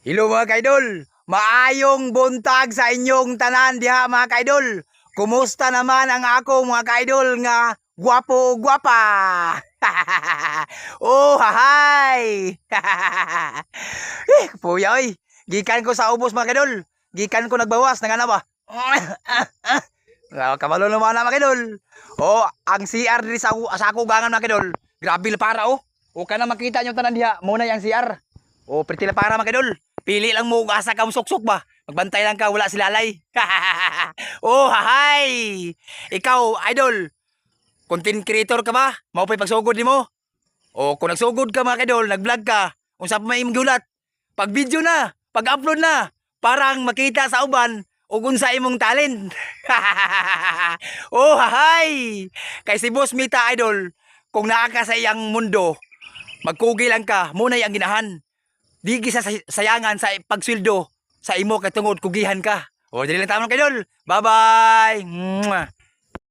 Hello mga kaidol, maayong buntag sa inyong tanan diha mga kaidol. Kumusta naman ang ako mga kaidol nga gwapo gwapa? Oh, hahay! Puya oy, gikan ko sa ubos mga kaidol. Gikan ko nagbawas nang ano ba? Kabalo naman na mga kaidol. Oh, ang CR diri sa ako gangan mga kaidol. Grabe la para oh. O kana makita nyo tanan diha, muna yang CR. Oh, pretty la para mga kaidol. Pili lang mo asa ka suksok ba? Magbantay lang ka, wala si lalay. Oh, hahay! Ikaw, idol, content creator ka ba? Mao pa'y pagsugod nimo? O kung nagsugod ka mga idol, nag-vlog ka, unsa pa may gulat? Pag video na, pag upload na, parang makita sa uban ug unsa imong talent. Oh, hahay! Kay si Boss Mita idol, kung naa ka sa iyang mundo, magkugi lang ka, muna ang ginahan. Di gisa sayangan sa pagsweldo sa imo kay tungod kugihan ka. O dili lang tamang kaidol. Bye-bye.